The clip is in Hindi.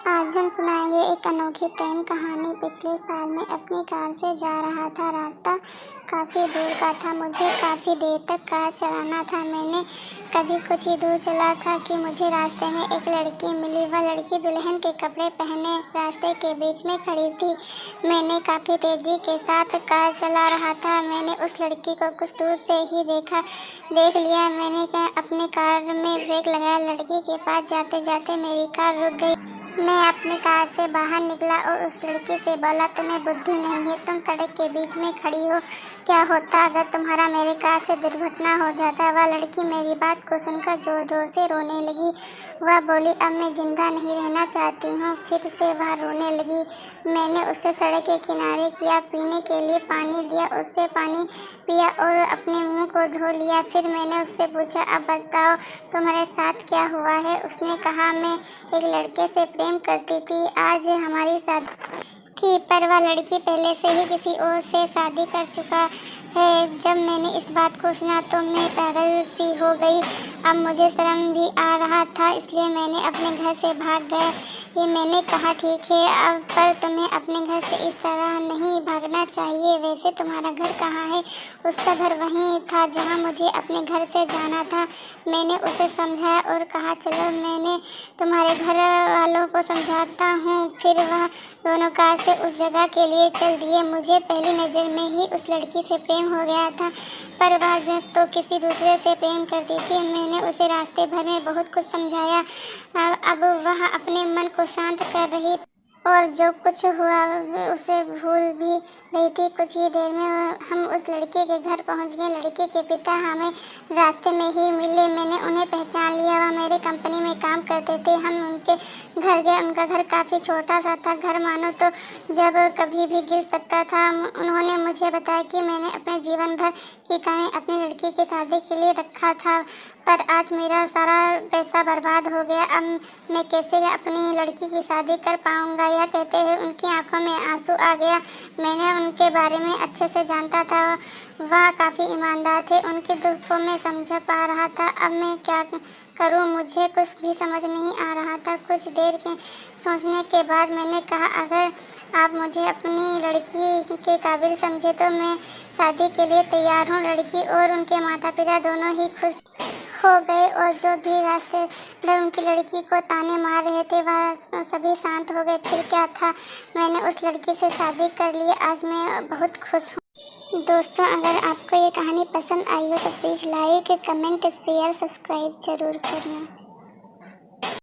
आज हम सुनाएंगे एक अनोखी प्रेम कहानी। पिछले साल मैं अपनी कार से जा रहा था। रास्ता काफ़ी दूर का था। मुझे काफ़ी देर तक कार चलाना था। मैंने कभी कुछ ही दूर चला था कि मुझे रास्ते में एक लड़की मिली। वह लड़की दुल्हन के कपड़े पहने रास्ते के बीच में खड़ी थी। मैंने काफ़ी तेज़ी के साथ कार चला रहा था। मैंने उस लड़की को कुछ दूर से ही देख लिया। मैंने अपनी कार में ब्रेक लगाया। लड़की के पास जाते जाते मेरी कार रुक गई। मैं अपनी कार से बाहर निकला और उस लड़की से बोला, तुम्हें बुद्धि नहीं है? तुम सड़क के बीच में खड़ी हो। क्या होता अगर तुम्हारा मेरी कार से दुर्घटना हो जाता? वह लड़की मेरी बात को सुनकर जोर जोर से रोने लगी। वह बोली, अब मैं जिंदा नहीं रहना चाहती हूँ। फिर से वह रोने लगी। मैंने उसे सड़क के किनारे किया, पीने के लिए पानी दिया। उससे पानी पिया और अपने मुंह को धो लिया। फिर मैंने उससे पूछा, अब बताओ तुम्हारे साथ क्या हुआ है? उसने कहा, मैं एक लड़के से प्रेम करती थी। आज हमारी शादी थी, पर वह लड़की पहले से ही किसी और से शादी कर चुका है। जब मैंने इस बात को सुना तो मैं पागल सी हो गई। अब मुझे शर्म भी आ रहा था, इसलिए मैंने अपने घर से भाग गया। ये मैंने कहा, ठीक है, अब पर तुम्हें अपने घर से इस तरह नहीं भागना चाहिए। वैसे तुम्हारा घर कहाँ है? उसका घर वहीं था जहाँ मुझे अपने घर से जाना था। मैंने उसे समझाया और कहा, चलो मैंने तुम्हारे घर वालों को समझाता हूँ। फिर वह दोनों कार से उस जगह के लिए चल दिए। मुझे पहली नज़र में ही उस लड़की से प्रेम हो गया था, पर वह तो किसी दूसरे से प्रेम करती थी। मैंने उसे रास्ते भर में बहुत कुछ समझाया। अब वह अपने मन को शांत कर रही और जो कुछ हुआ उसे भूल भी रही थी। कुछ ही देर में हम उस लड़के के घर पहुंच गए। लड़के के पिता हमें रास्ते में ही मिले। मैंने उन्हें पहचान लिया। वह मेरे कंपनी में काम करते थे। हम उनके घर गए। उनका घर काफ़ी छोटा सा था। घर मानो तो जब कभी भी गिर सकता था। उन्होंने मुझे बताया कि मैंने अपने जीवन भर की कमाई अपनी लड़की की शादी के लिए रखा था, पर आज मेरा सारा पैसा बर्बाद हो गया। अब मैं कैसे अपनी लड़की की शादी कर पाऊंगा? यह कहते हुए उनकी आंखों में आंसू आ गया। मैंने उनके बारे में अच्छे से जानता था। वह काफ़ी ईमानदार थे। उनके दुख को मैं समझ पा रहा था। अब मैं क्या करूं? मुझे कुछ भी समझ नहीं आ रहा था। कुछ देर के सोचने के बाद मैंने कहा, अगर आप मुझे अपनी लड़की के काबिल समझे तो मैं शादी के लिए तैयार हूँ। लड़की और उनके माता पिता दोनों ही खुश हो गए और जो भी रास्ते में उनकी लड़की को ताने मार रहे थे वह सभी शांत हो गए। फिर क्या था, मैंने उस लड़की से शादी कर ली। आज मैं बहुत खुश हूँ। दोस्तों, अगर आपको ये कहानी पसंद आई हो तो please like, comment, share, subscribe ज़रूर करना।